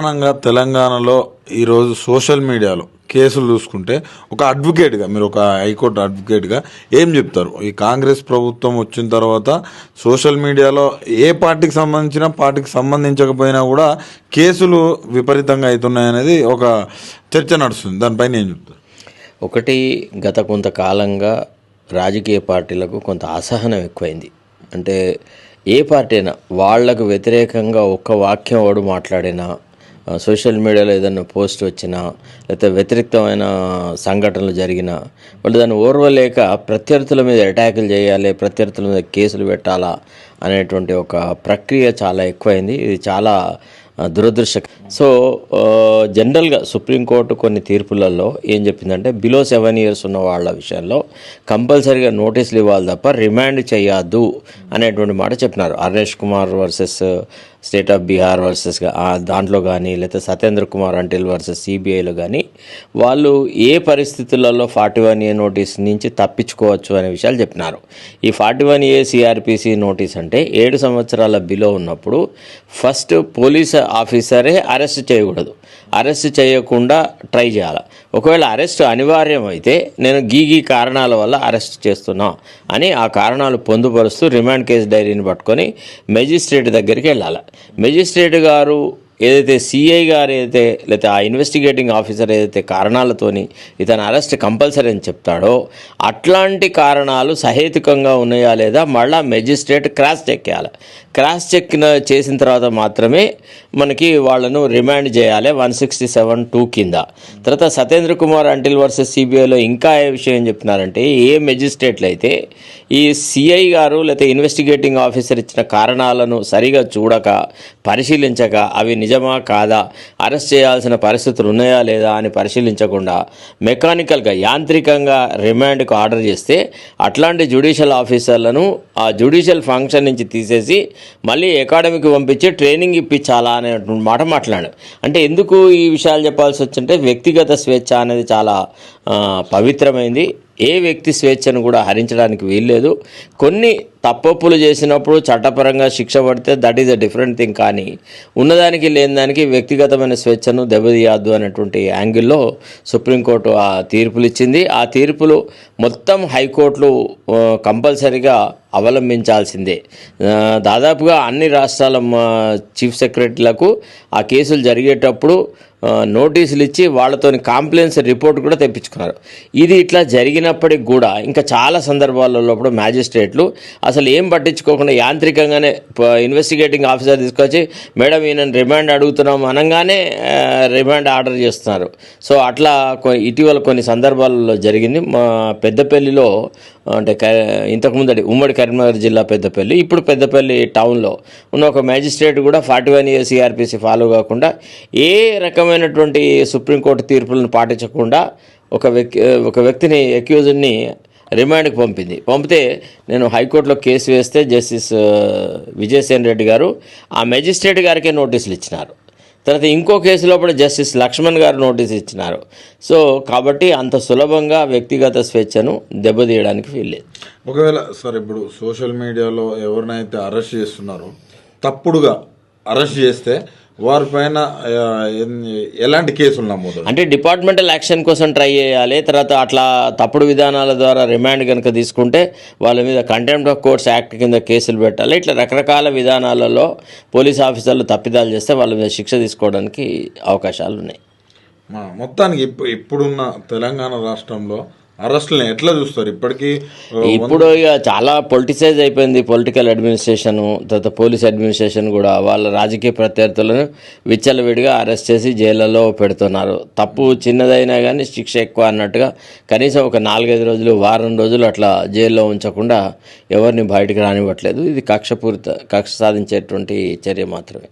ప్రధానంగా తెలంగాణలో ఈరోజు సోషల్ మీడియాలో కేసులు చూసుకుంటే ఒక అడ్వకేట్గా, మీరు ఒక హైకోర్టు అడ్వకేట్గా ఏం చెప్తారు? ఈ కాంగ్రెస్ ప్రభుత్వం వచ్చిన తర్వాత సోషల్ మీడియాలో ఏ పార్టీకి సంబంధించకపోయినా కూడా కేసులు విపరీతంగా అవుతున్నాయనేది ఒక చర్చ నడుస్తుంది. దానిపైన ఏం చెప్తారు? ఒకటి, గత కొంతకాలంగా రాజకీయ పార్టీలకు కొంత అసహనం ఎక్కువైంది. అంటే ఏ పార్టీ అయినా వాళ్లకు వ్యతిరేకంగా ఒక్క వాక్యం వాడు మాట్లాడినా, సోషల్ మీడియాలో ఏదైనా పోస్ట్ వచ్చినా, లేకపోతే వ్యతిరేకమైన సంఘటనలు జరిగినా వాళ్ళు దాన్ని ఓర్వలేక ప్రత్యర్థుల మీద అటాకులు చేయాలి, ప్రత్యర్థుల మీద కేసులు పెట్టాలా అనేటువంటి ఒక ప్రక్రియ చాలా ఎక్కువైంది. ఇది చాలా దురదృష్టకరం. సో జనరల్గా సుప్రీంకోర్టు కొన్ని తీర్పులలో ఏం చెప్పిందంటే, బిలో 7 years ఉన్న వాళ్ళ విషయంలో కంపల్సరీగా నోటీసులు ఇవ్వాలి తప్ప రిమాండ్ చేయొద్దు అనేటువంటి మాట చెప్పినారు. Harish Kumar versus state of Bihar versus దాంట్లో కానీ, లేకపోతే సత్యేంద్ర కుమార్ అంటిల్ వర్సెస్ సిబిఐలో కానీ వాళ్ళు ఏ పరిస్థితులలో 41A నోటీస్ నుంచి తప్పించుకోవచ్చు అనే విషయాలు చెప్పినారు. ఈ 41A సిఆర్పిసి నోటీస్ అంటే 7 సంవత్సరాల బిలో ఉన్నప్పుడు ఫస్ట్ పోలీస్ ఆఫీసరే అరెస్ట్ చేయకూడదు, అరెస్ట్ చేయకుండా ట్రై చేయాలి. ఒకవేళ అరెస్ట్ అనివార్యం అయితే నేను గీ కారణాల వల్ల అరెస్ట్ చేస్తున్నా అని ఆ కారణాలు పొందుపరుస్తూ రిమాండ్ కేసు డైరీని పట్టుకొని మెజిస్ట్రేట్ దగ్గరికి వెళ్ళాలి. మెజిస్ట్రేట్ గారు ఏదైతే సిఐ గారు ఏదైతే లేకపోతే ఆ ఇన్వెస్టిగేటింగ్ ఆఫీసర్ ఏదైతే కారణాలతోని ఇతను అరెస్ట్ కంపల్సరీ అని చెప్తాడో అట్లాంటి కారణాలు సహేతుకంగా ఉన్నాయా లేదా మళ్ళీ మెజిస్ట్రేట్ క్రాస్ చెక్ చేయాలి. క్రాస్ చెక్ చేసిన తర్వాత మాత్రమే మనకి వాళ్ళను రిమాండ్ చేయాలి 167(2) కింద. తర్వాత సత్యేంద్ర కుమార్ అంటిల్ వర్సెస్ సిబిఐలో ఇంకా ఏ విషయం చెప్పినారంటే, ఏ మెజిస్ట్రేట్లు అయితే ఈ సిఐ గారు లేకపోతే ఇన్వెస్టిగేటింగ్ ఆఫీసర్ ఇచ్చిన కారణాలను సరిగా చూడక, పరిశీలించక అవి నిజమా కాదా, అరెస్ట్ చేయాల్సిన పరిస్థితులు ఉన్నాయా లేదా అని పరిశీలించకుండా మెకానికల్గా యాంత్రికంగా రిమాండ్కు ఆర్డర్ చేస్తే అట్లాంటి జ్యుడిషియల్ ఆఫీసర్లను ఆ జ్యుడిషియల్ ఫంక్షన్ నుంచి తీసేసి మళ్ళీ అకాడమీకి పంపించి ట్రైనింగ్ ఇప్పించాలా అనే మాట మాట్లాడాడు. అంటే ఎందుకు ఈ విషయాలు చెప్పాల్సి వచ్చింటే, వ్యక్తిగత స్వేచ్ఛ అనేది చాలా పవిత్రమైంది. ఏ వ్యక్తి స్వేచ్ఛను కూడా హరించడానికి వీల్లేదు. కొన్ని తప్పొప్పులు చేసినప్పుడు చట్టపరంగా శిక్ష పడితే that is a different thing. కానీ ఉన్నదానికి లేని దానికి వ్యక్తిగతమైన స్వేచ్ఛను దెబ్బతీయద్దు అనేటువంటి యాంగిల్లో సుప్రీంకోర్టు ఆ తీర్పులు ఇచ్చింది. ఆ తీర్పులు మొత్తం హైకోర్టులు కంపల్సరీగా అవలంబించాల్సిందే. దాదాపుగా అన్ని రాష్ట్రాల చీఫ్ సెక్రటరీలకు ఆ కేసులు జరిగేటప్పుడు నోటీసులు ఇచ్చి వాళ్ళతోని కాంప్లైంట్స్ రిపోర్ట్ కూడా తెప్పించుకున్నారు. ఇది ఇట్లా జరిగినప్పటికి కూడా ఇంకా చాలా సందర్భాలలో మ్యాజిస్ట్రేట్లు అసలు ఏం పట్టించుకోకుండా యాంత్రికంగానే ఇన్వెస్టిగేటింగ్ ఆఫీసర్ తీసుకొచ్చి మేడం ఈయన రిమాండ్ అడుగుతున్నాం అనగానే రిమాండ్ ఆర్డర్ చేస్తున్నారు. సో అట్లా ఇటీవల కొన్ని సందర్భాలలో జరిగింది. మా పెద్దపల్లిలో, అంటే ఇంతకుముందటి ఉమ్మడి కరీంనగర్ జిల్లా పెద్దపల్లి, ఇప్పుడు పెద్దపల్లి టౌన్లో ఉన్న ఒక మ్యాజిస్ట్రేట్ కూడా 41A సిఆర్పిసి ఫాలో కాకుండా ఏ రకమైనటువంటి సుప్రీంకోర్టు తీర్పులను పాటించకుండా ఒక వ్యక్తిని అక్యూజ్డ్ని రిమాండ్కి పంపితే నేను హైకోర్టులో కేసు వేస్తే జస్టిస్ విజయసేన్ రెడ్డి గారు ఆ మెజిస్ట్రేట్ గారికే నోటీసులు ఇచ్చినారు. తర్వాత ఇంకో కేసులో కూడా జస్టిస్ లక్ష్మణ్ గారు నోటీస్ ఇచ్చినారు. సో కాబట్టి అంత సులభంగా వ్యక్తిగత స్వేచ్ఛను దెబ్బతీయడానికి వీల్లేదు. ఒకవేళ సార్ ఇప్పుడు సోషల్ మీడియాలో ఎవరినైతే అరెస్ట్ చేస్తున్నారో, తప్పుడుగా అరెస్ట్ చేస్తే వారిపైన ఎలాంటి కేసులు నమోదు? అంటే డిపార్ట్మెంటల్ యాక్షన్ కోసం ట్రై చేయాలి. తర్వాత అట్లా తప్పుడు విధానాల ద్వారా రిమాండ్ కనుక తీసుకుంటే వాళ్ళ మీద కంటెంప్ట్ ఆఫ్ కోర్ట్స్ యాక్ట్ కింద కేసులు పెట్టాలి. ఇట్లా రకరకాల విధానాలలో పోలీస్ ఆఫీసర్లు తప్పిదాలు చేస్తే వాళ్ళ మీద శిక్ష తీసుకోవడానికి అవకాశాలు ఉన్నాయి. మొత్తానికి ఇప్పుడున్న తెలంగాణ రాష్ట్రంలో అరెస్టులను ఎట్లా చూస్తారు? ఇప్పుడు ఇక చాలా పొలిటిసైజ్ అయిపోయింది పొలిటికల్ అడ్మినిస్ట్రేషన్. తర్వాత పోలీస్ అడ్మినిస్ట్రేషన్ కూడా వాళ్ళ రాజకీయ ప్రత్యర్థులను విచ్చలవిడిగా అరెస్ట్ చేసి జైళ్ళలో పెడుతున్నారు. తప్పు చిన్నదైనా కానీ శిక్ష ఎక్కువ అన్నట్టుగా కనీసం ఒక 4-5 రోజులు, వారం రోజులు అట్లా జైల్లో ఉంచకుండా ఎవరిని బయటికి రానివ్వట్లేదు. ఇది కక్ష సాధించేటువంటి చర్య మాత్రమే.